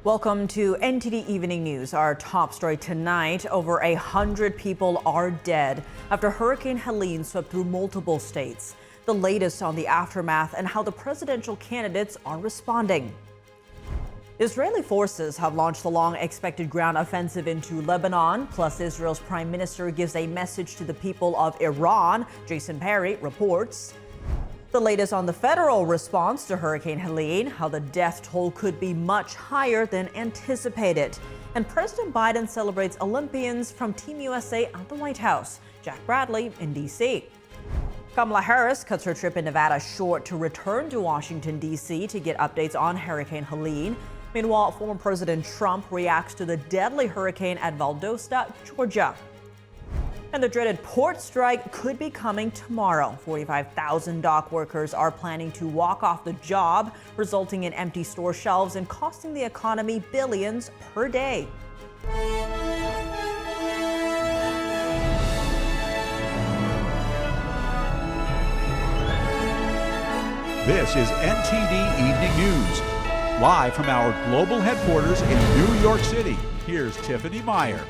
Welcome to NTD Evening News. Our top story tonight, over 100 people are dead after Hurricane Helene swept through multiple states. The latest on the aftermath and how the presidential candidates are responding. Israeli forces have launched the long-expected ground offensive into Lebanon, plus Israel's prime minister gives a message to the people of Iran. Jason Perry reports. The latest on the federal response to Hurricane Helene, how the death toll could be much higher than anticipated. And President Biden celebrates Olympians from Team USA at the White House. Jack Bradley in D.C. Kamala Harris cuts her trip in Nevada short to return to Washington, D.C. to get updates on Hurricane Helene. Meanwhile, former President Trump reacts to the deadly hurricane at Valdosta, Georgia. And the dreaded port strike could be coming tomorrow. 45,000 dock workers are planning to walk off the job, resulting in empty store shelves and costing the economy billions per day. This is NTD Evening News. Live from our global headquarters in New York City, here's Tiffany Meyer.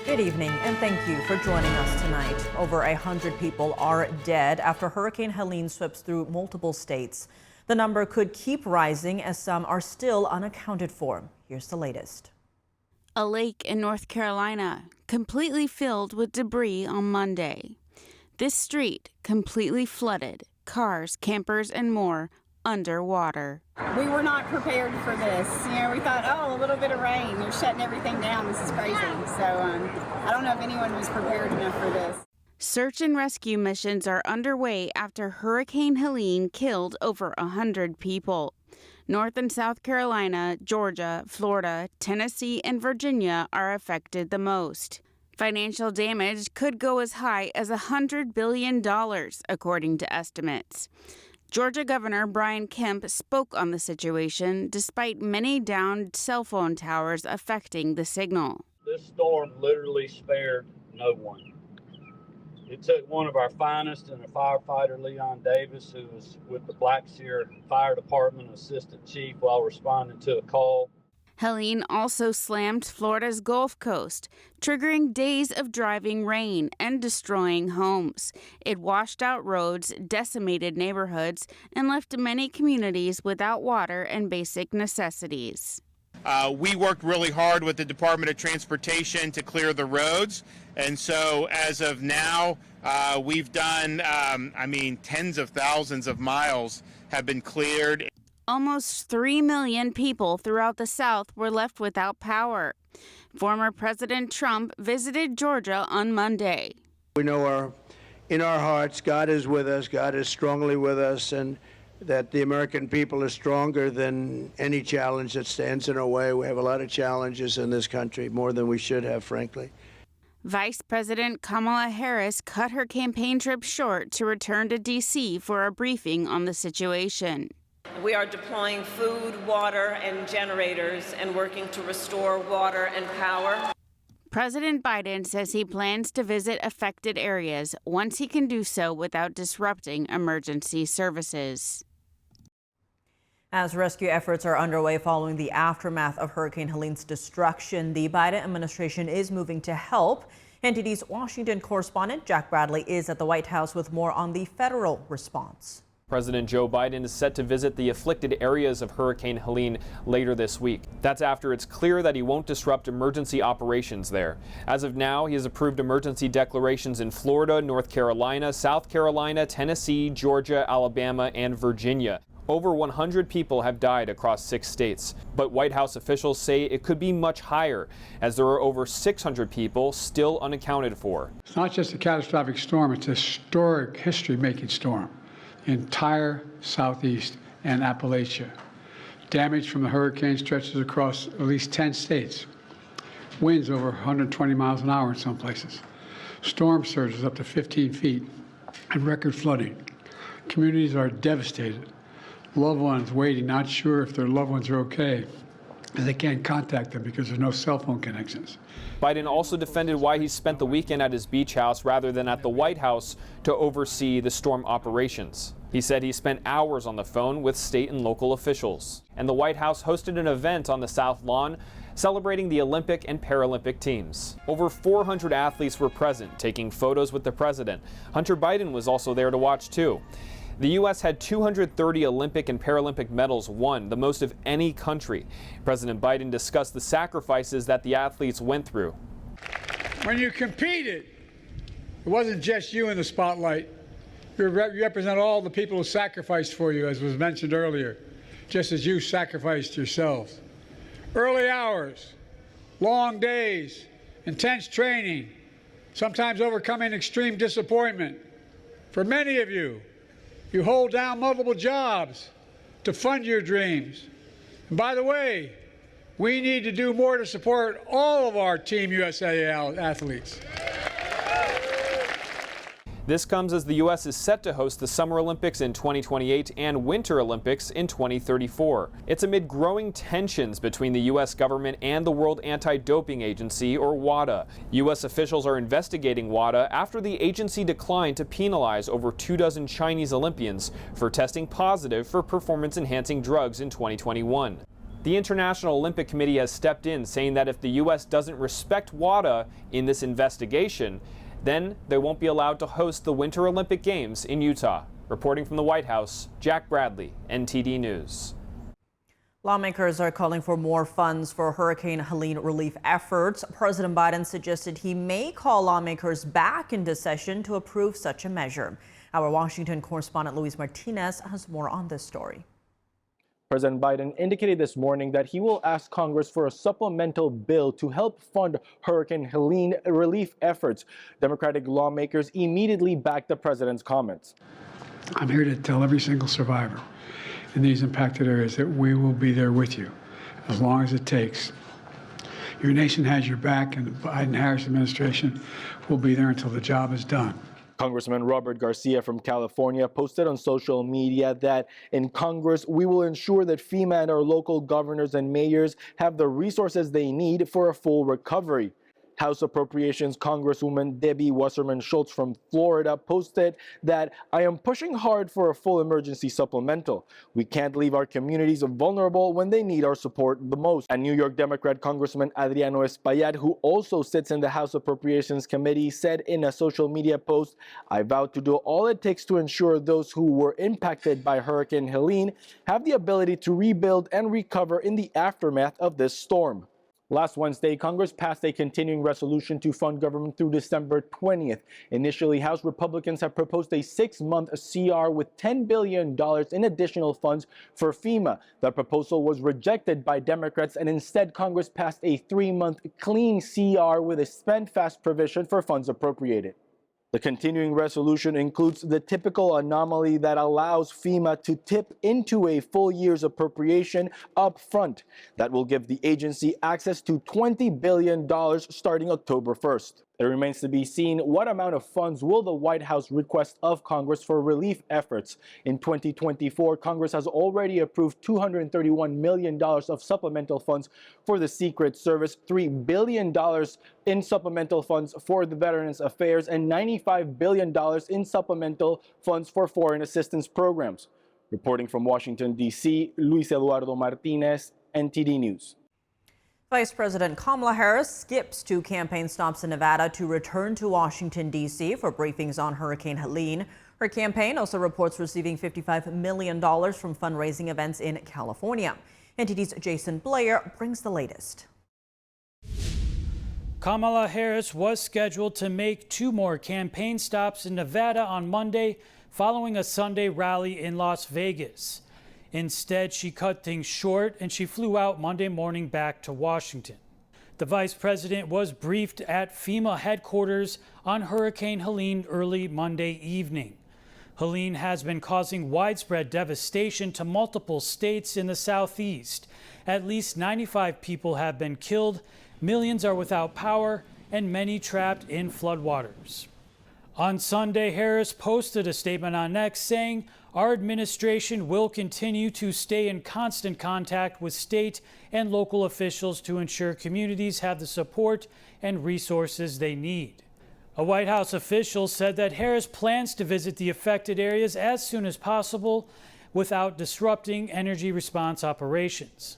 Good evening, and thank you for joining us tonight. Over 100 people are dead after Hurricane Helene sweeps through multiple states. The number could keep rising as some are still unaccounted for. Here's the latest. A lake in North Carolina completely filled with debris on Monday. This street completely flooded, cars, campers, and more underwater. We were not prepared for this. We thought, oh, a little bit of rain, they're shutting everything down. This is crazy. So I don't know if anyone was prepared enough for this. Search and rescue missions are underway after Hurricane Helene killed over 100 people. North and South Carolina, Georgia, Florida, Tennessee, and Virginia are affected the most. Financial damage could go as high as $100 billion, according to estimates. Georgia Governor Brian Kemp spoke on the situation despite many downed cell phone towers affecting the signal. This storm literally spared no one. It took one of our finest and a firefighter, Leon Davis, who was with the Black Seer Fire Department Assistant Chief while responding to a call. Helene also slammed Florida's Gulf Coast, triggering days of driving rain and destroying homes. It washed out roads, decimated neighborhoods, and left many communities without water and basic necessities. We worked really hard with the Department of Transportation to clear the roads. And so as of now, we've done, tens of thousands of miles have been cleared. Almost 3 million people throughout the South were left without power. Former President Trump visited Georgia on Monday. We know in our hearts God is with us, God is strongly with us, and that the American people are stronger than any challenge that stands in our way. We have a lot of challenges in this country, more than we should have, frankly. Vice President Kamala Harris cut her campaign trip short to return to D.C. for a briefing on the situation. We are deploying food, water, and generators and working to restore water and power. President Biden says he plans to visit affected areas once he can do so without disrupting emergency services. As rescue efforts are underway following the aftermath of Hurricane Helene's destruction, the Biden administration is moving to help. NTD's Washington correspondent Jack Bradley is at the White House with more on the federal response. President Joe Biden is set to visit the afflicted areas of Hurricane Helene later this week. That's after it's clear that he won't disrupt emergency operations there. As of now, he has approved emergency declarations in Florida, North Carolina, South Carolina, Tennessee, Georgia, Alabama, and Virginia. Over 100 people have died across 6 states, but White House officials say it could be much higher, as there are over 600 people still unaccounted for. It's not just a catastrophic storm, it's a historic, history-making storm. Entire Southeast and Appalachia. Damage from the hurricane stretches across at least 10 states. Winds over 120 miles an hour in some places. Storm surges up to 15 feet and record flooding. Communities are devastated. Loved ones waiting, not sure if their loved ones are okay. and they can't contact them because there's no cell phone connections. Biden also defended why he spent the weekend at his beach house rather than at the White House to oversee the storm operations. He said he spent hours on the phone with state and local officials. And the White House hosted an event on the South Lawn celebrating the Olympic and Paralympic teams. Over 400 athletes were present, taking photos with the president. Hunter Biden was also there to watch too. The U.S. had 230 Olympic and Paralympic medals won, the most of any country. President Biden discussed the sacrifices that the athletes went through. When you competed, it wasn't just you in the spotlight. You represent all the people who sacrificed for you, as was mentioned earlier, just as you sacrificed yourselves. Early hours, long days, intense training, sometimes overcoming extreme disappointment. For many of you, you hold down multiple jobs to fund your dreams. And by the way, we need to do more to support all of our Team USA athletes. This comes as the U.S. is set to host the Summer Olympics in 2028 and Winter Olympics in 2034. It's amid growing tensions between the U.S. government and the World Anti-Doping Agency, or WADA. U.S. officials are investigating WADA after the agency declined to penalize over 24 Chinese Olympians for testing positive for performance-enhancing drugs in 2021. The International Olympic Committee has stepped in, saying that if the U.S. doesn't respect WADA in this investigation, then they won't be allowed to host the Winter Olympic Games in Utah. Reporting from the White House, Jack Bradley, NTD News. Lawmakers are calling for more funds for Hurricane Helene relief efforts. President Biden suggested he may call lawmakers back into session to approve such a measure. Our Washington correspondent Luis Martinez has more on this story. President Biden indicated this morning that he will ask Congress for a supplemental bill to help fund Hurricane Helene relief efforts. Democratic lawmakers immediately backed the president's comments. I'm here to tell every single survivor in these impacted areas that we will be there with you as long as it takes. Your nation has your back, and the Biden-Harris administration will be there until the job is done. Congressman Robert Garcia from California posted on social media that in Congress, we will ensure that FEMA and our local governors and mayors have the resources they need for a full recovery. House Appropriations Congresswoman Debbie Wasserman Schultz from Florida posted that I am pushing hard for a full emergency supplemental. We can't leave our communities vulnerable when they need our support the most. And New York Democrat Congressman Adriano Espaillat, who also sits in the House Appropriations Committee, said in a social media post, I vow to do all it takes to ensure those who were impacted by Hurricane Helene have the ability to rebuild and recover in the aftermath of this storm. Last Wednesday, Congress passed a continuing resolution to fund government through December 20th. Initially, House Republicans have proposed a 6-month CR with $10 billion in additional funds for FEMA. The proposal was rejected by Democrats, and instead Congress passed a 3-month clean CR with a spend fast provision for funds appropriated. The continuing resolution includes the typical anomaly that allows FEMA to tip into a full year's appropriation up front. That will give the agency access to $20 billion starting October 1st. It remains to be seen what amount of funds will the White House request of Congress for relief efforts. In 2024, Congress has already approved $231 million of supplemental funds for the Secret Service, $3 billion in supplemental funds for the Veterans Affairs, and $95 billion in supplemental funds for foreign assistance programs. Reporting from Washington, D.C., Luis Eduardo Martinez, NTD News. Vice President Kamala Harris skips 2 campaign stops in Nevada to return to Washington, D.C. for briefings on Hurricane Helene. Her campaign also reports receiving $55 million from fundraising events in California. NTD's Jason Blair brings the latest. Kamala Harris was scheduled to make 2 more campaign stops in Nevada on Monday, following a Sunday rally in Las Vegas. Instead, she cut things short and she flew out Monday morning back to Washington. The vice president was briefed at FEMA headquarters on Hurricane Helene early Monday evening. Helene has been causing widespread devastation to multiple states in the southeast. At least 95 people have been killed, millions are without power, and many trapped in floodwaters. On Sunday, Harris posted a statement on X saying, Our administration will continue to stay in constant contact with state and local officials to ensure communities have the support and resources they need. A White House official said that Harris plans to visit the affected areas as soon as possible without disrupting energy response operations.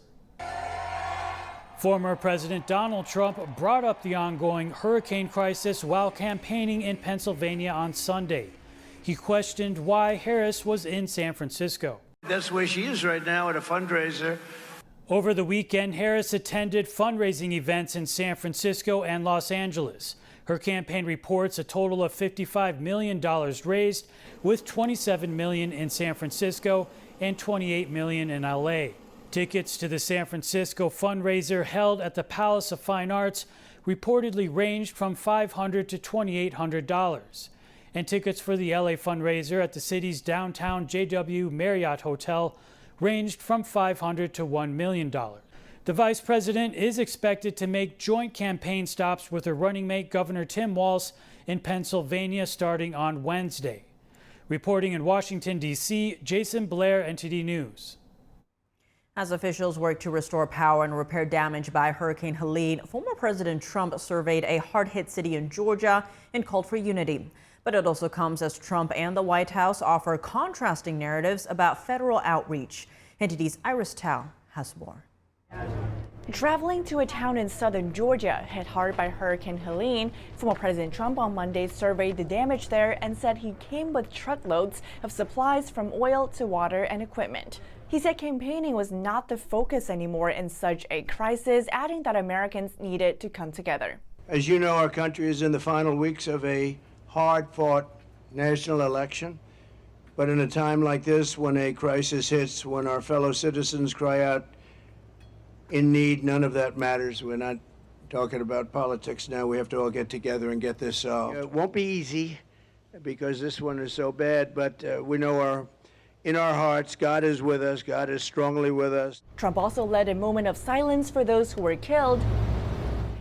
Former President Donald Trump brought up the ongoing hurricane crisis while campaigning in Pennsylvania on Sunday. He questioned why Harris was in San Francisco. That's where she is right now at a fundraiser. Over the weekend, Harris attended fundraising events in San Francisco and Los Angeles. Her campaign reports a total of $55 million raised, with $27 million in San Francisco and $28 million in LA. Tickets to the San Francisco fundraiser held at the Palace of Fine Arts reportedly ranged from $500 to $2,800. And tickets for the LA fundraiser at the city's downtown JW Marriott Hotel ranged from $500 to $1 million. The vice president is expected to make joint campaign stops with her running mate, Governor Tim Walz, in Pennsylvania starting on Wednesday. Reporting in Washington, D.C., Jason Blair, NTD News. As officials work to restore power and repair damage by Hurricane Helene, former President Trump surveyed a hard-hit city in Georgia and called for unity. But it also comes as Trump and the White House offer contrasting narratives about federal outreach. NTD's Iris Tao has more. Traveling to a town in southern Georgia hit hard by Hurricane Helene, former President Trump on Monday surveyed the damage there and said he came with truckloads of supplies from oil to water and equipment. He said campaigning was not the focus anymore in such a crisis, adding that Americans needed to come together. As you know, our country is in the final weeks of a hard-fought national election. But in a time like this, when a crisis hits, when our fellow citizens cry out in need, none of that matters. We're not talking about politics now. We have to all get together and get this solved. It won't be easy because this one is so bad, but we know in our hearts, God is with us. God is strongly with us. Trump also led a moment of silence for those who were killed.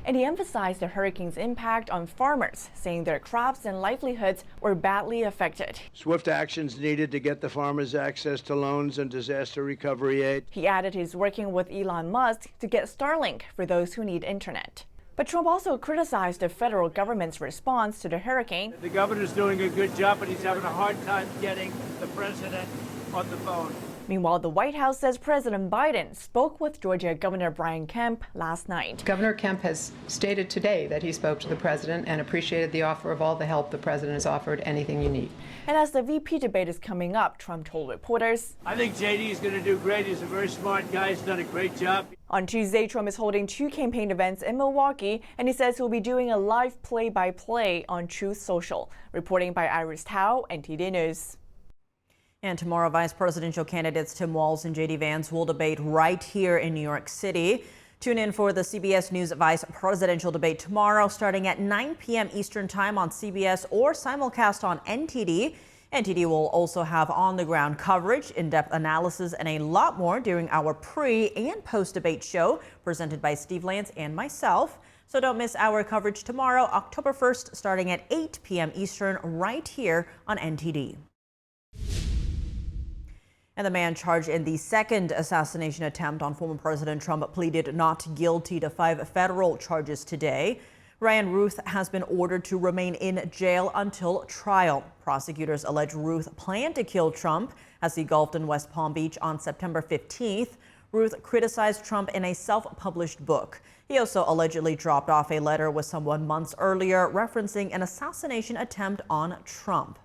And he emphasized the hurricane's impact on farmers, saying their crops and livelihoods were badly affected. Swift actions needed to get the farmers access to loans and disaster recovery aid. He added he's working with Elon Musk to get Starlink for those who need internet. But Trump also criticized the federal government's response to the hurricane. The governor's doing a good job, but he's having a hard time getting the president on the phone. Meanwhile, the White House says President Biden spoke with Georgia Governor Brian Kemp last night. Governor Kemp has stated today that he spoke to the president and appreciated the offer of all the help the president has offered, anything you need. And as the VP debate is coming up, Trump told reporters, I think JD is going to do great. He's a very smart guy. He's done a great job. On Tuesday, Trump is holding 2 campaign events in Milwaukee, and he says he'll be doing a live play-by-play on Truth Social. Reporting by Iris Tao, NTD News. And tomorrow, vice presidential candidates Tim Walz and J.D. Vance will debate right here in New York City. Tune in for the CBS News vice presidential debate tomorrow, starting at 9 p.m. Eastern Time on CBS or simulcast on NTD. NTD will also have on-the-ground coverage, in-depth analysis, and a lot more during our pre- and post-debate show presented by Steve Lance and myself. So don't miss our coverage tomorrow, October 1st, starting at 8 p.m. Eastern, right here on NTD. And the man charged in the second assassination attempt on former President Trump pleaded not guilty to 5 federal charges today. Routh has been ordered to remain in jail until trial. Prosecutors allege Routh planned to kill Trump as he golfed in West Palm Beach on September 15th. Routh criticized Trump in a self-published book. He also allegedly dropped off a letter with someone months earlier referencing an assassination attempt on Trump.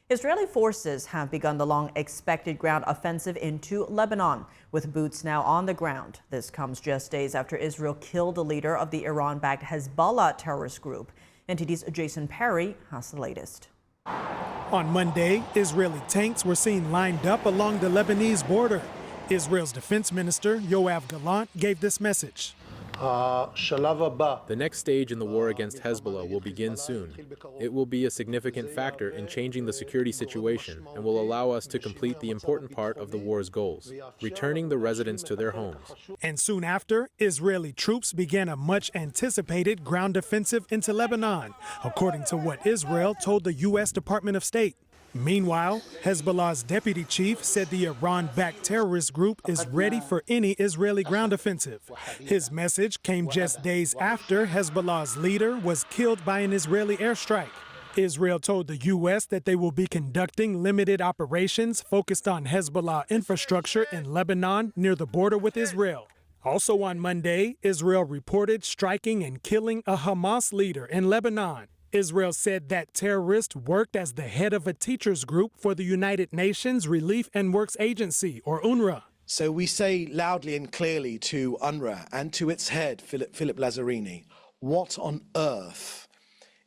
Israeli forces have begun the long-expected ground offensive into Lebanon, with boots now on the ground. This comes just days after Israel killed the leader of the Iran-backed Hezbollah terrorist group. NTD's Jason Perry has the latest. On Monday, Israeli tanks were seen lined up along the Lebanese border. Israel's defense minister, Yoav Gallant, gave this message. The next stage in the war against Hezbollah will begin soon. It will be a significant factor in changing the security situation and will allow us to complete the important part of the war's goals, returning the residents to their homes. And soon after, Israeli troops began a much-anticipated ground offensive into Lebanon, according to what Israel told the U.S. Department of State. Meanwhile, Hezbollah's deputy chief said the Iran-backed terrorist group is ready for any Israeli ground offensive. His message came just days after Hezbollah's leader was killed by an Israeli airstrike. Israel told the U.S. that they will be conducting limited operations focused on Hezbollah infrastructure in Lebanon near the border with Israel. Also on Monday, Israel reported striking and killing a Hamas leader in Lebanon. Israel said that terrorist worked as the head of a teachers group for the United Nations Relief and Works Agency, or UNRWA. So we say loudly and clearly to UNRWA and to its head, Philip Lazzarini, what on earth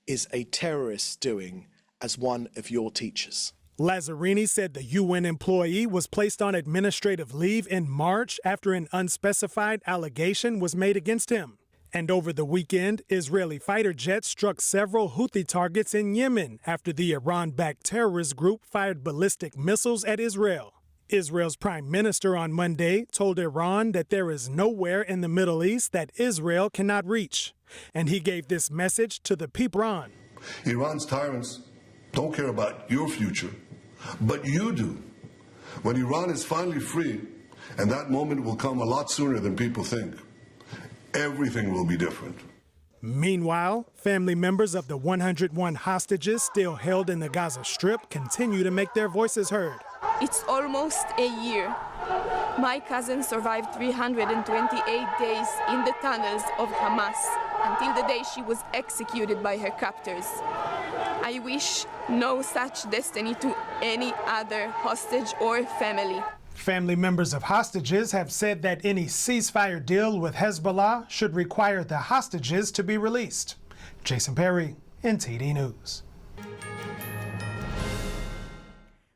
is a terrorist doing as one of your teachers? Lazzarini said the UN employee was placed on administrative leave in March after an unspecified allegation was made against him. And over the weekend, Israeli fighter jets struck several Houthi targets in Yemen after the Iran-backed terrorist group fired ballistic missiles at Israel. Israel's prime minister on Monday told Iran that there is nowhere in the Middle East that Israel cannot reach. And he gave this message to the people. Iran's tyrants don't care about your future, but you do. When Iran is finally free, and that moment will come a lot sooner than people think, everything will be different. Meanwhile, family members of the 101 hostages still held in the Gaza Strip continue to make their voices heard. It's almost a year. My cousin survived 328 days in the tunnels of Hamas until the day she was executed by her captors. I wish no such destiny to any other hostage or family. Family members of hostages have said that any ceasefire deal with Hezbollah should require the hostages to be released. Jason Perry, NTD News.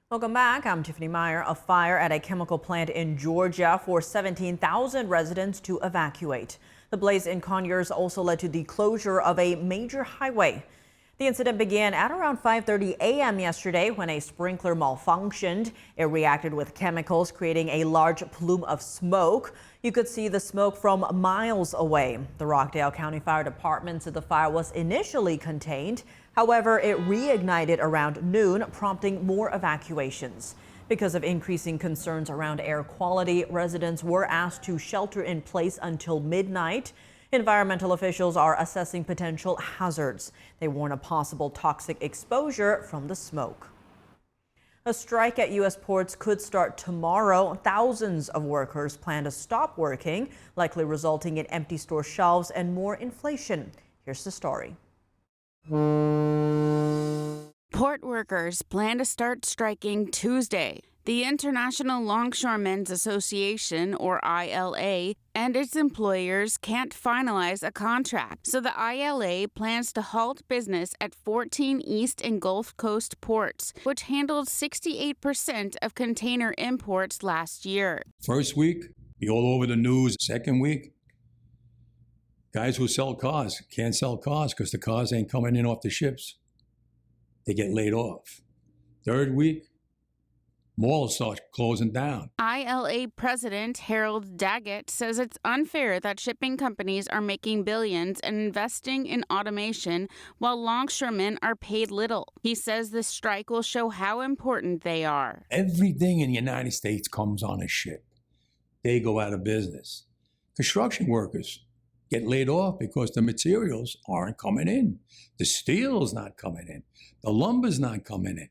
Welcome back. I'm Tiffany Meyer. A fire at a chemical plant in Georgia forced 17,000 residents to evacuate. The blaze in Conyers also led to the closure of a major highway. The incident began at around 5:30 a.m. yesterday when a sprinkler malfunctioned. It reacted with chemicals, creating a large plume of smoke. You could see the smoke from miles away. The Rockdale County Fire Department said the fire was initially contained. However, it reignited around noon, prompting more evacuations. Because of increasing concerns around air quality, residents were asked to shelter in place until midnight. Environmental officials are assessing potential hazards. They warn of possible toxic exposure from the smoke. A strike at U.S. ports could start tomorrow. Thousands of workers plan to stop working, likely resulting in empty store shelves and more inflation. Here's the story. Port workers plan to start striking Tuesday. The International Longshoremen's Association, or ILA, and its employers can't finalize a contract, so the ILA plans to halt business at 14 East and Gulf Coast ports, which handled 68% of container imports last year. First week, be all over the news. Second week, guys who sell cars can't sell cars because the cars ain't coming in off the ships. They get laid off. Third week, malls start closing down. ILA President Harold Daggett says it's unfair that shipping companies are making billions and investing in automation while longshoremen are paid little. He says the strike will show how important they are. Everything in the United States comes on a ship. They go out of business. Construction workers get laid off because the materials aren't coming in. The steel's not coming in. The lumber's not coming in.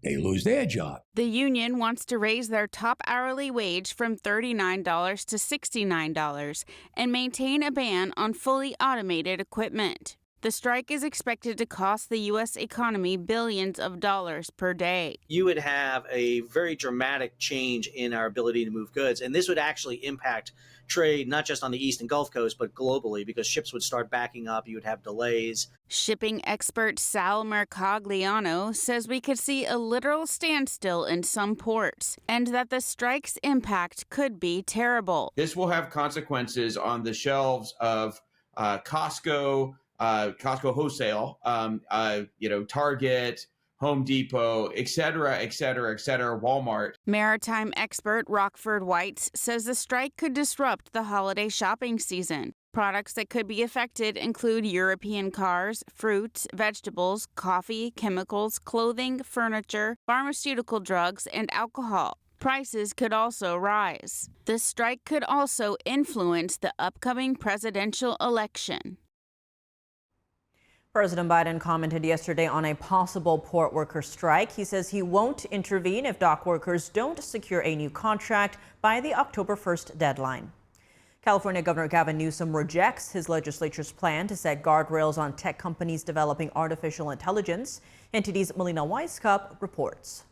They lose their job. The union wants to raise their top hourly wage from $39 to $69 and maintain a ban on fully automated equipment. The strike is expected to cost the U.S. economy billions of dollars per day. You would have a very dramatic change in our ability to move goods, and this would actually impact trade, not just on the East and Gulf Coast, but globally, because ships would start backing up, you would have delays. Shipping expert Sal Mercogliano says we could see a literal standstill in some ports, and that the strike's impact could be terrible. This will have consequences on the shelves of Costco wholesale, Target, Home Depot, et cetera, Walmart. Maritime expert Rockford Whites says the strike could disrupt the holiday shopping season. Products that could be affected include European cars, fruits, vegetables, coffee, chemicals, clothing, furniture, pharmaceutical drugs, and alcohol. Prices could also rise. The strike could also influence the upcoming presidential election. President Biden commented yesterday on a possible port worker strike. He says he won't intervene if dock workers don't secure a new contract by the October 1st deadline. California Governor Gavin Newsom rejects his legislature's plan to set guardrails on tech companies developing artificial intelligence. NTD's Melina Weisskopf reports.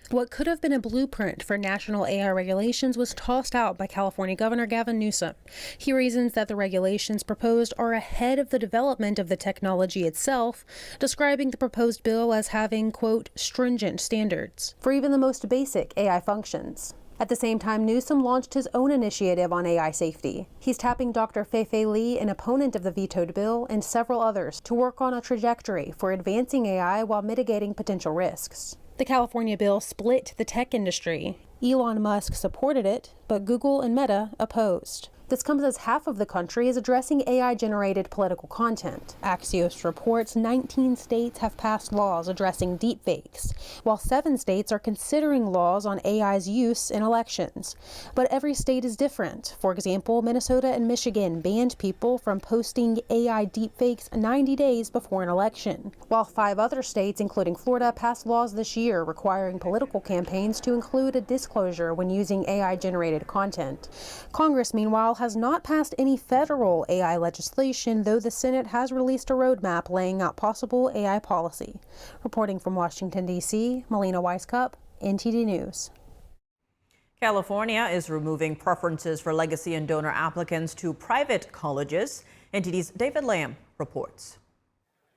What could have been a blueprint for national AI regulations was tossed out by California Governor Gavin Newsom. He reasons that the regulations proposed are ahead of the development of the technology itself, describing the proposed bill as having, quote, stringent standards for even the most basic AI functions. At the same time, Newsom launched his own initiative on AI safety. He's tapping Dr. Fei-Fei Li, an opponent of the vetoed bill, and several others to work on a trajectory for advancing AI while mitigating potential risks. The California bill split the tech industry. Elon Musk supported it, but Google and Meta opposed. This comes as half of the country is addressing AI-generated political content. Axios reports 19 states have passed laws addressing deepfakes, while 7 states are considering laws on AI's use in elections. But every state is different. For example, Minnesota and Michigan banned people from posting AI deepfakes 90 days before an election, while 5 other states, including Florida, passed laws this year requiring political campaigns to include a disclosure when using AI-generated content. Congress, meanwhile, has not passed any federal AI legislation, though the Senate has released a roadmap laying out possible AI policy. Reporting from Washington, D.C., Melina Weisskopf, NTD News. California is removing preferences for legacy and donor applicants to private colleges. NTD's David Lamb reports.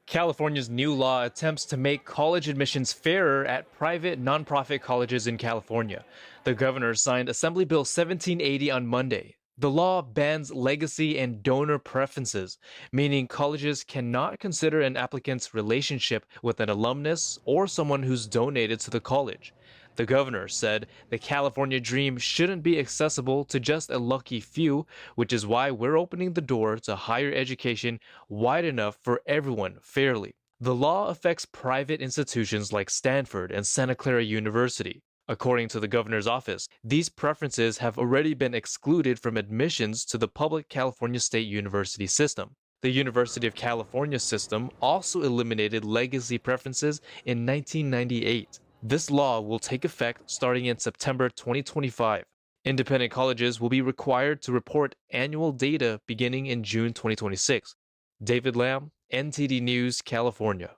California's new law attempts to make college admissions fairer at private nonprofit colleges in California. The governor signed Assembly Bill 1780 on Monday. The law bans legacy and donor preferences, meaning colleges cannot consider an applicant's relationship with an alumnus or someone who's donated to the college. The governor said the California dream shouldn't be accessible to just a lucky few, which is why we're opening the door to higher education wide enough for everyone fairly. The law affects private institutions like Stanford and Santa Clara University. According to the governor's office, these preferences have already been excluded from admissions to the public California State University system. The University of California system also eliminated legacy preferences in 1998. This law will take effect starting in September 2025. Independent colleges will be required to report annual data beginning in June 2026. David Lamb, NTD News, California.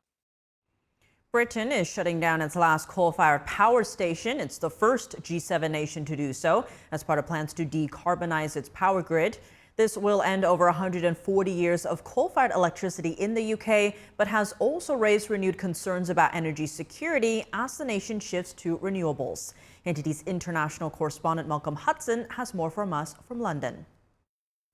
Britain is shutting down its last coal-fired power station. It's the first G7 nation to do so as part of plans to decarbonize its power grid. This will end over 140 years of coal-fired electricity in the UK, but has also raised renewed concerns about energy security as the nation shifts to renewables. NTD's international correspondent Malcolm Hudson has more from us from London.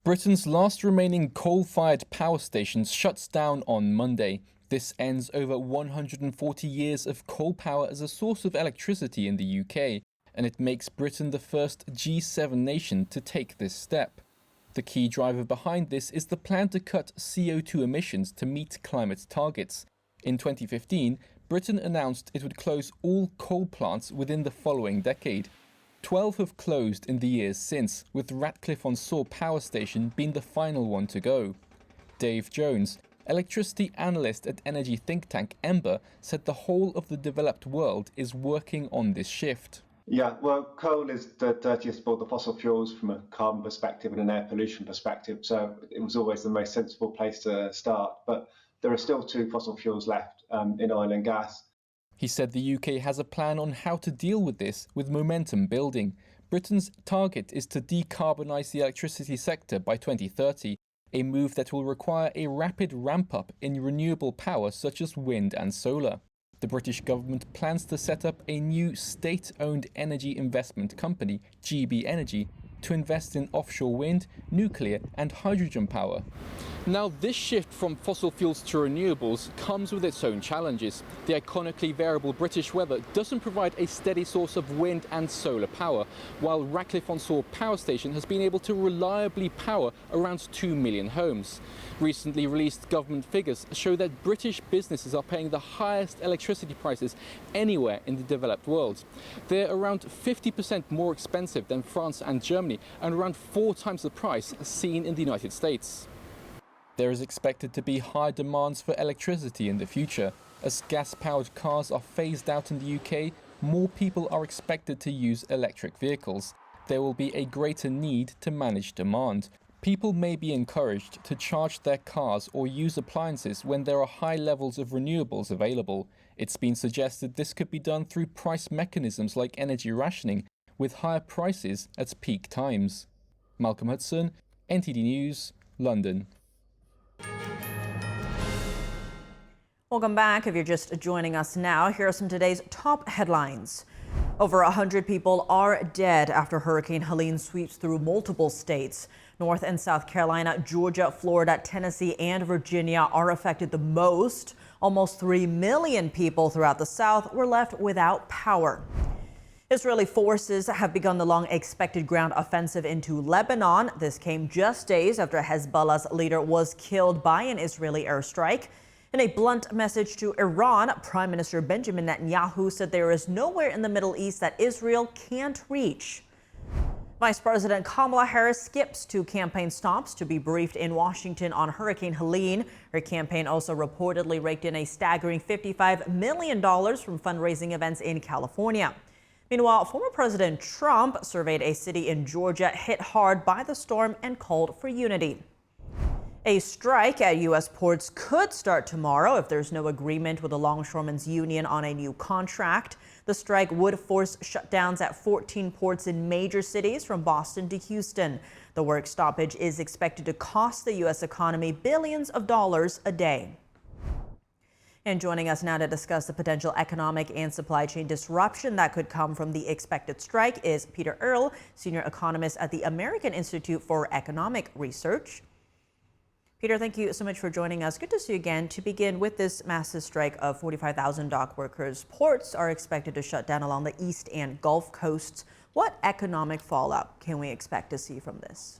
Britain's last remaining coal-fired power station shuts down on Monday. This ends over 140 years of coal power as a source of electricity in the UK, and it makes Britain the first G7 nation to take this step. The key driver behind this is the plan to cut CO2 emissions to meet climate targets. In 2015, Britain announced it would close all coal plants within the following decade. 12 have closed in the years since, with Ratcliffe-on-Soar Power Station being the final one to go. Dave Jones, electricity analyst at energy think tank Ember, said the whole of the developed world is working on this shift. Yeah, well, coal is the dirtiest of all the fossil fuels from a carbon perspective and an air pollution perspective, so it was always the most sensible place to start. But there are still 2 fossil fuels left in oil and gas. He said the UK has a plan on how to deal with this, with momentum building. Britain's target is to decarbonise the electricity sector by 2030, a move that will require a rapid ramp-up in renewable power such as wind and solar. The British government plans to set up a new state-owned energy investment company, GB Energy, to invest in offshore wind, nuclear and hydrogen power. Now, this shift from fossil fuels to renewables comes with its own challenges. The iconically variable British weather doesn't provide a steady source of wind and solar power, while Ratcliffe-on-Soar Power Station has been able to reliably power around 2 million homes. Recently released government figures show that British businesses are paying the highest electricity prices anywhere in the developed world. They're around 50% more expensive than France and Germany, and around 4 times the price seen in the United States. There is expected to be high demands for electricity in the future. As gas-powered cars are phased out in the UK, more people are expected to use electric vehicles. There will be a greater need to manage demand. People may be encouraged to charge their cars or use appliances when there are high levels of renewables available. It's been suggested this could be done through price mechanisms like energy rationing, with higher prices at peak times. Malcolm Hudson, NTD News, London. Welcome back. If you're just joining us now, here are some of today's top headlines. Over 100 people are dead after Hurricane Helene sweeps through multiple states. North and South Carolina, Georgia, Florida, Tennessee, and Virginia are affected the most. Almost 3 million people throughout the South were left without power. Israeli forces have begun the long-expected ground offensive into Lebanon. This came just days after Hezbollah's leader was killed by an Israeli airstrike. In a blunt message to Iran, Prime Minister Benjamin Netanyahu said there is nowhere in the Middle East that Israel can't reach. Vice President Kamala Harris skips 2 campaign stops to be briefed in Washington on Hurricane Helene. Her campaign also reportedly raked in a staggering $55 million from fundraising events in California. Meanwhile, former President Trump surveyed a city in Georgia hit hard by the storm and called for unity. A strike at U.S. ports could start tomorrow if there's no agreement with the longshoremen's union on a new contract. The strike would force shutdowns at 14 ports in major cities from Boston to Houston. The work stoppage is expected to cost the U.S. economy billions of dollars a day. And joining us now to discuss the potential economic and supply chain disruption that could come from the expected strike is Peter Earle, senior economist at the American Institute for Economic Research. Peter, thank you so much for joining us. Good to see you again. To begin with this massive strike of 45,000 dock workers, ports are expected to shut down along the east and Gulf coasts. What economic fallout can we expect to see from this?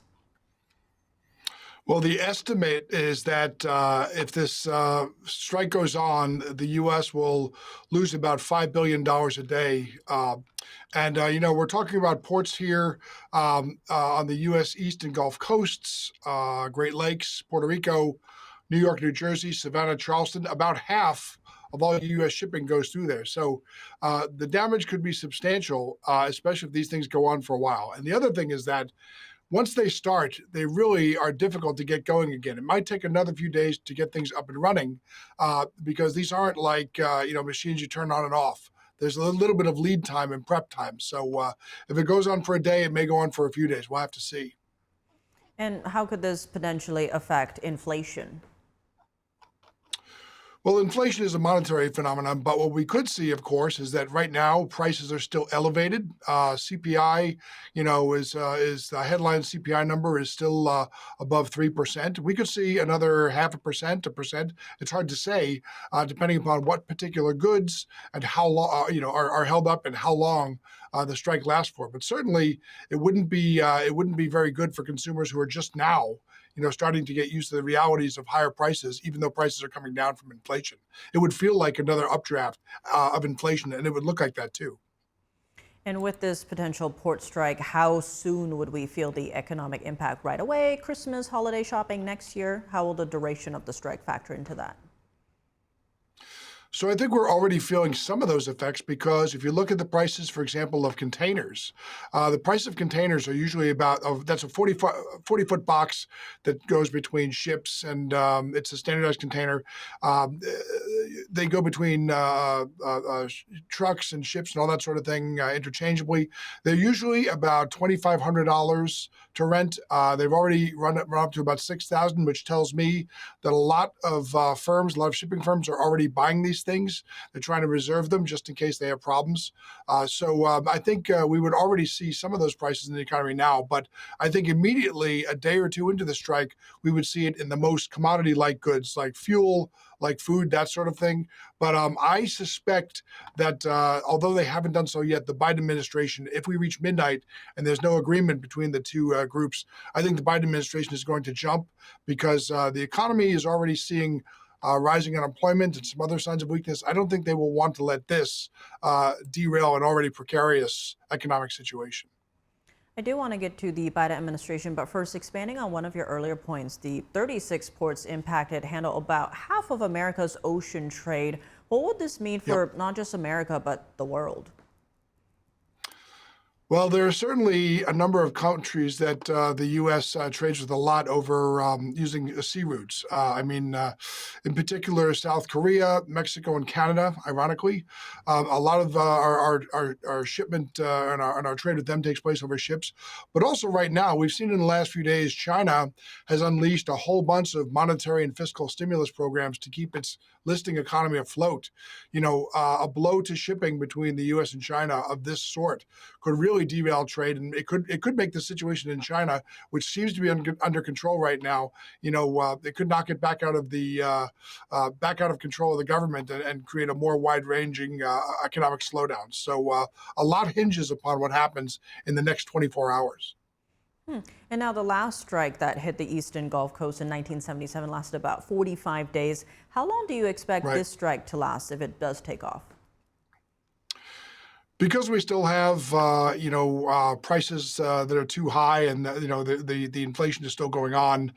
Well, the estimate is that if this strike goes on, the U.S. will lose about $5 billion a day. We're talking about ports here on the U.S. East and Gulf coasts, Great Lakes, Puerto Rico, New York, New Jersey, Savannah, Charleston. About half of all U.S. shipping goes through there. So the damage could be substantial, especially if these things go on for a while. And the other thing is that once they start, they really are difficult to get going again. It might take another few days to get things up and running because these aren't like machines you turn on and off. There's a little bit of lead time and prep time. So if it goes on for a day, it may go on for a few days. We'll have to see. And how could this potentially affect inflation? Well, inflation is a monetary phenomenon, but what we could see, of course, is that right now prices are still elevated. CPI, is the headline CPI number is still above 3%. We could see another 0.5%, 1%. It's hard to say, depending upon what particular goods and how long, are held up and how long the strike lasts for. But certainly, it wouldn't be very good for consumers who are just now starting to get used to the realities of higher prices, even though prices are coming down from inflation. It would feel like another updraft of inflation, and it would look like that too. And with this potential port strike, how soon would we feel the economic impact? Right away? Christmas, holiday shopping next year? How will the duration of the strike factor into that? So I think we're already feeling some of those effects because if you look at the prices, for example, of containers, the price of containers are usually that's a 40-foot box that goes between ships, and it's a standardized container. They go between trucks and ships and all that sort of thing interchangeably. They're usually about $2,500 to rent. They've already run up to about 6,000, which tells me that a lot of firms, a lot of shipping firms are already buying these things. They're trying to reserve them just in case they have problems. So I think we would already see some of those prices in the economy now. But I think immediately, a day or two into the strike, we would see it in the most commodity-like goods, like fuel, like food, that sort of thing. But I suspect that although they haven't done so yet, the Biden administration, if we reach midnight and there's no agreement between the two groups, I think the Biden administration is going to jump because the economy is already seeing rising unemployment and some other signs of weakness. I don't think they will want to let this derail an already precarious economic situation. I do want to get to the Biden administration, but first, expanding on one of your earlier points, the 36 ports impacted handle about half of America's ocean trade. What would this mean for not just America, but the world? Well, there are certainly a number of countries that the U.S. Trades with a lot over using sea routes. In particular, South Korea, Mexico, and Canada, ironically. A lot of our shipment and our trade with them takes place over ships. But also right now, we've seen in the last few days, China has unleashed a whole bunch of monetary and fiscal stimulus programs to keep its listing economy afloat. A blow to shipping between the U.S. and China of this sort could really derail trade, and it could make the situation in China, which seems to be under control right now, it could knock it back out of control of the government and create a more wide-ranging economic slowdown. So a lot hinges upon what happens in the next 24 hours. And now the last strike that hit the eastern Gulf Coast in 1977 lasted about 45 days. How long do you expect this strike to last if it does take off? Because we still have, prices that are too high, and the inflation is still going on,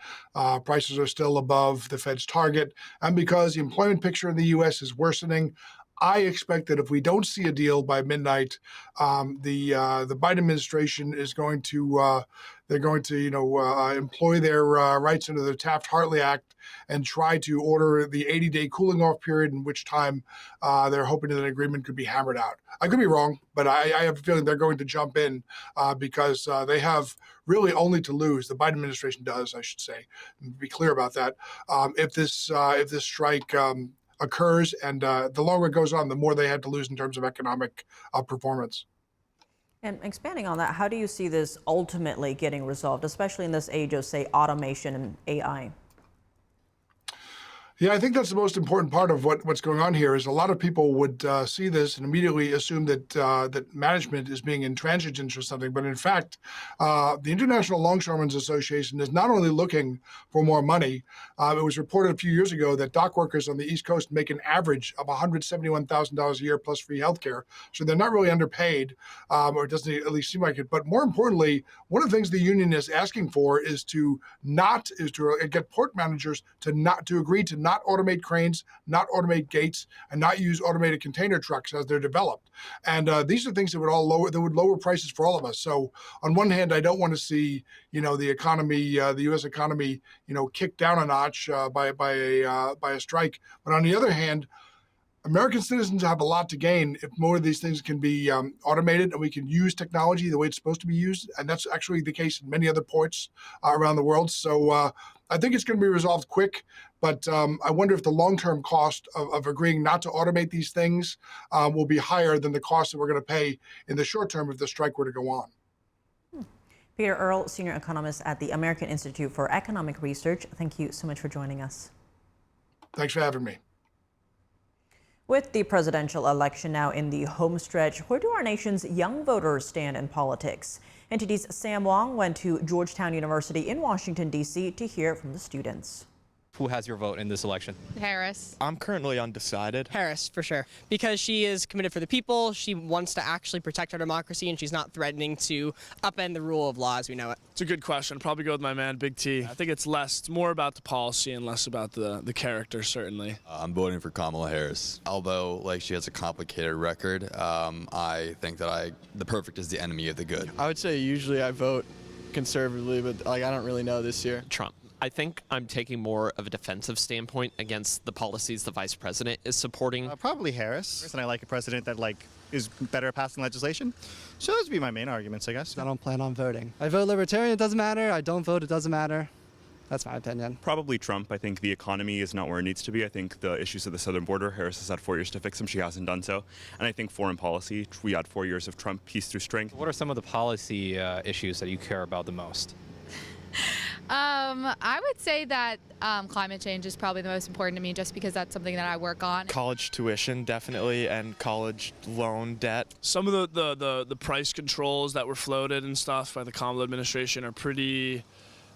prices are still above the Fed's target, and because the employment picture in the U.S. is worsening, I expect that if we don't see a deal by midnight, the Biden administration is going to employ their rights under the Taft-Hartley Act and try to order the 80-day cooling off period, in which time they're hoping that an agreement could be hammered out. I could be wrong, but I have a feeling they're going to jump in because they have really only to lose. The Biden administration does, I should say, be clear about that. If this strike occurs, and the longer it goes on, the more they had to lose in terms of economic performance. And expanding on that, how do you see this ultimately getting resolved, especially in this age of, say, automation and AI? Yeah, I think that's the most important part of what's going on here is a lot of people would see this and immediately assume that management is being intransigent or something. But in fact, the International Longshoremen's Association is not only looking for more money. It was reported a few years ago that dock workers on the East Coast make an average of $171,000 a year plus free health care. So they're not really underpaid, or it doesn't at least seem like it. But more importantly, one of the things the union is asking for is to get port managers to agree to not automate cranes, not automate gates, and not use automated container trucks as they're developed. And these are things that would lower prices for all of us. So on one hand, I don't want to see, the economy, the U.S. economy, kicked down a notch by a strike. But on the other hand, American citizens have a lot to gain if more of these things can be automated and we can use technology the way it's supposed to be used. And that's actually the case in many other ports around the world. So I think it's going to be resolved quick. But I wonder if the long-term cost of agreeing not to automate these things will be higher than the cost that we're going to pay in the short term if the strike were to go on. Peter Earle, Senior Economist at the American Institute for Economic Research. Thank you so much for joining us. Thanks for having me. With the presidential election now in the home stretch, where do our nation's young voters stand in politics? NTD's Sam Wong went to Georgetown University in Washington, D.C. to hear from the students. Who has your vote in this election? Harris. I'm currently undecided. Harris, for sure. Because she is committed for the people, she wants to actually protect our democracy, and she's not threatening to upend the rule of law as we know it. It's a good question. Probably go with my man, Big T. I think it's more about the policy and less about the character, certainly. I'm voting for Kamala Harris. Although, she has a complicated record, I think that the perfect is the enemy of the good. I would say usually I vote conservatively, but I don't really know this year. Trump. I think I'm taking more of a defensive standpoint against the policies the vice president is supporting. Probably Harris. And I like a president that is better at passing legislation. So those would be my main arguments, I guess. I don't plan on voting. I vote Libertarian, it doesn't matter. I don't vote, it doesn't matter. That's my opinion. Probably Trump. I think the economy is not where it needs to be. I think the issues of the southern border, Harris has had 4 years to fix them. She hasn't done so. And I think foreign policy, we had 4 years of Trump, peace through strength. What are some of the policy issues that you care about the most? I would say that climate change is probably the most important to me just because that's something that I work on. College tuition, definitely, and college loan debt. Some of the price controls that were floated and stuff by the Kamala administration are pretty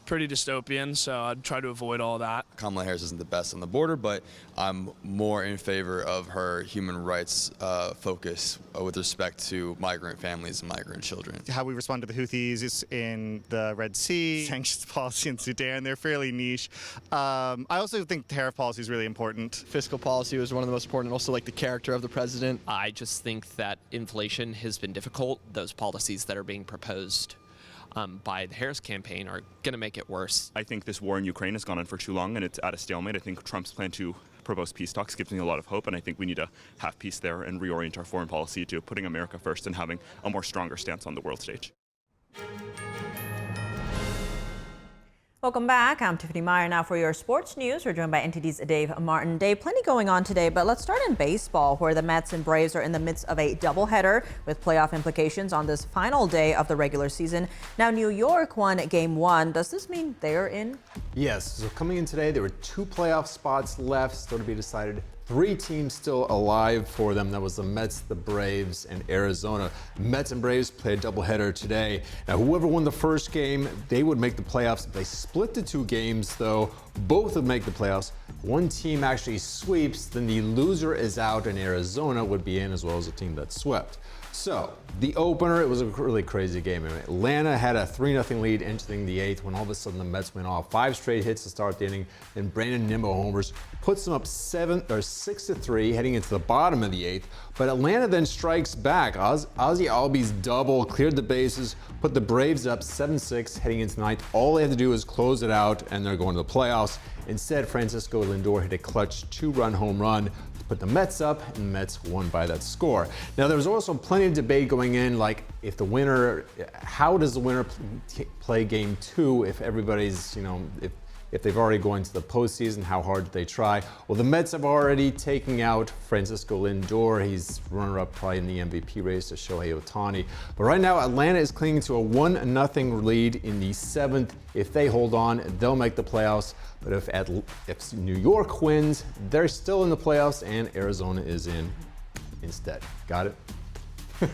dystopian, so I'd try to avoid all that. Kamala Harris isn't the best on the border, but I'm more in favor of her human rights focus with respect to migrant families and migrant children. How we respond to the Houthis is in the Red Sea, sanctions policy in Sudan, they're fairly niche. I also think tariff policy is really important. Fiscal policy was one of the most important, also like the character of the president. I just think that inflation has been difficult. Those policies that are being proposed by the Harris campaign are going to make it worse. I think this war in Ukraine has gone on for too long and it's at a stalemate. I think Trump's plan to propose peace talks gives me a lot of hope, and I think we need to have peace there and reorient our foreign policy to putting America first and having a more stronger stance on the world stage. Welcome back. I'm Tiffany Meyer now for your sports news. We're joined by NTD's Dave Martin. Dave, plenty going on today, but let's start in baseball, where the Mets and Braves are in the midst of a doubleheader with playoff implications on this final day of the regular season. Now, New York won Game 1. Does this mean they're in? Yes. So coming in today, there were 2 playoff spots left, still to be decided. 3 teams still alive for them. That was the Mets, the Braves, and Arizona. Mets and Braves played a doubleheader today. Now, whoever won the first game, they would make the playoffs. If they split the 2 games, though, both would make the playoffs. One team actually sweeps, then the loser is out, and Arizona would be in, as well as a team that swept. So, the opener, it was a really crazy game. Atlanta had a 3-0 lead entering the 8th when all of a sudden the Mets went off. 5 straight hits to start the inning, and Brandon Nimmo homers, puts them up 6-3 heading into the bottom of the 8th. But Atlanta then strikes back. Ozzie Albies double cleared the bases, put the Braves up 7-6 heading into the 9th. All they had to do was close it out, and they're going to the playoffs. Instead, Francisco Lindor hit a clutch 2-run home run, put the Mets up, and the Mets won by that score. Now, there was also plenty of debate going in, like how does the winner play Game 2 if everybody's, if they've already gone to the postseason, how hard do they try? Well, the Mets have already taken out Francisco Lindor. He's runner-up probably in the MVP race to Shohei Ohtani. But right now, Atlanta is clinging to a 1-0 lead in the 7th. If they hold on, they'll make the playoffs. But if New York wins, they're still in the playoffs, and Arizona is in instead. Got it?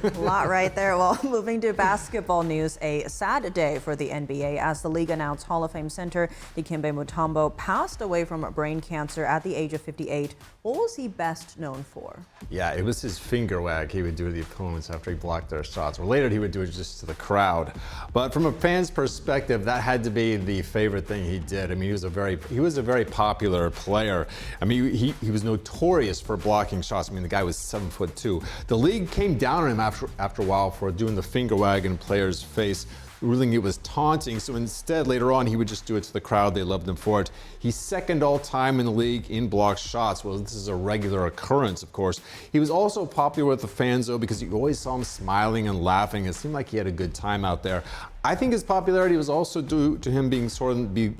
A lot right there. Well, moving to basketball news, a sad day for the NBA as the league announced Hall of Fame center Dikembe Mutombo passed away from brain cancer at the age of 58. What was he best known for? Yeah, it was his finger wag he would do to the opponents after he blocked their shots. Or later he would do it just to the crowd. But from a fan's perspective, that had to be the favorite thing he did. I mean, he was a very popular player. I mean, he was notorious for blocking shots. I mean, the guy was 7'2". The league came down on him after a while for doing the finger wag in a player's face, ruling it was taunting. So instead, later on, he would just do it to the crowd. They loved him for it. He's second all-time in the league in blocked shots. Well, this is a regular occurrence, of course. He was also popular with the fans, though, because you always saw him smiling and laughing. It seemed like he had a good time out there. I think his popularity was also due to him being the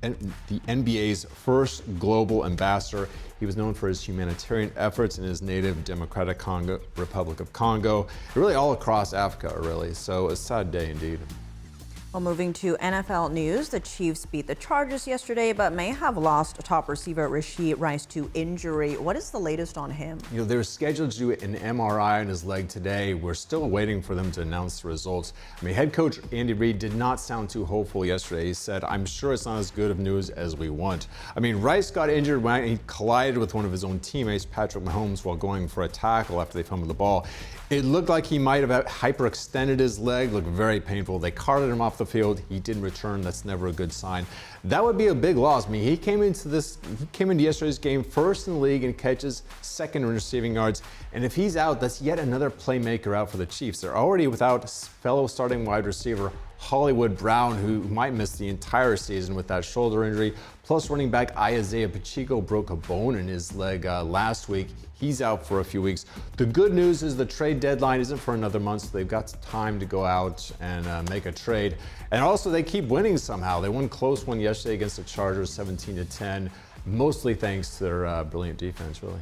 NBA's first global ambassador. He was known for his humanitarian efforts in his native Democratic Republic of Congo, really all across Africa, really. So a sad day indeed. Well, moving to NFL news, the Chiefs beat the Chargers yesterday, but may have lost top receiver Rashee Rice to injury. What is the latest on him? They're scheduled to do an MRI on his leg today. We're still waiting for them to announce the results. I mean, head coach Andy Reid did not sound too hopeful yesterday. He said, "I'm sure it's not as good of news as we want." I mean, Rice got injured when he collided with one of his own teammates, Patrick Mahomes, while going for a tackle after they fumbled the ball. It looked like he might have hyperextended his leg, looked very painful. They carted him off the field. He didn't return. That's never a good sign. That would be a big loss. I mean, he came into yesterday's game first in the league in catches, second in receiving yards. And if he's out, that's yet another playmaker out for the Chiefs. They're already without fellow starting wide receiver Hollywood Brown, who might miss the entire season with that shoulder injury. Plus, running back Isaiah Pacheco broke a bone in his leg last week. He's out for a few weeks. The good news is the trade deadline isn't for another month, so they've got time to go out and make a trade. And also, they keep winning somehow. They won a close one yesterday against the Chargers, 17-10, mostly thanks to their brilliant defense, really.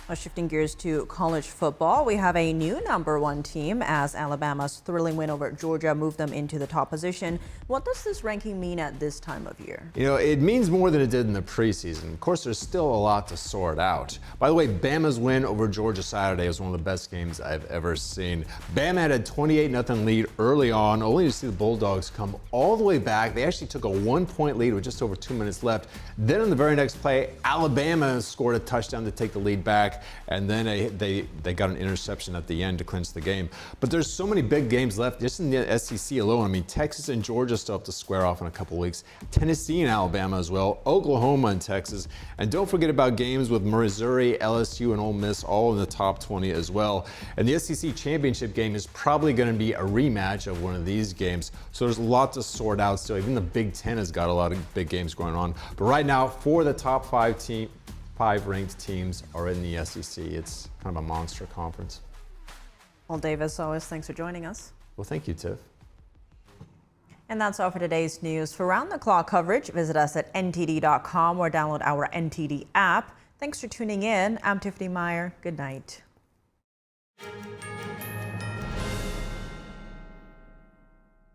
Well, shifting gears to college football, we have a new #1 team as Alabama's thrilling win over Georgia moved them into the top position. What does this ranking mean at this time of year? You know, it means more than it did in the preseason. Of course, there's still a lot to sort out. By the way, Bama's win over Georgia Saturday was one of the best games I've ever seen. Bama had a 28-0 lead early on, only to see the Bulldogs come all the way back. They actually took a 1-point lead with just over 2 minutes left. Then in the very next play, Alabama scored a touchdown to take the lead back. And then they got an interception at the end to clinch the game. But there's so many big games left just in the SEC alone. I mean, Texas and Georgia still have to square off in a couple weeks. Tennessee and Alabama as well. Oklahoma and Texas. And don't forget about games with Missouri, LSU, and Ole Miss all in the top 20 as well. And the SEC championship game is probably going to be a rematch of one of these games. So there's a lot to sort out still. Even the Big Ten has got a lot of big games going on. But right now, for the top 5 ranked teams are in the SEC. It's kind of a monster conference. Well, Dave, as always, thanks for joining us. Well, thank you, Tiff. And that's all for today's news. For round-the-clock coverage, visit us at ntd.com or download our NTD app. Thanks for tuning in. I'm Tiffany Meyer. Good night.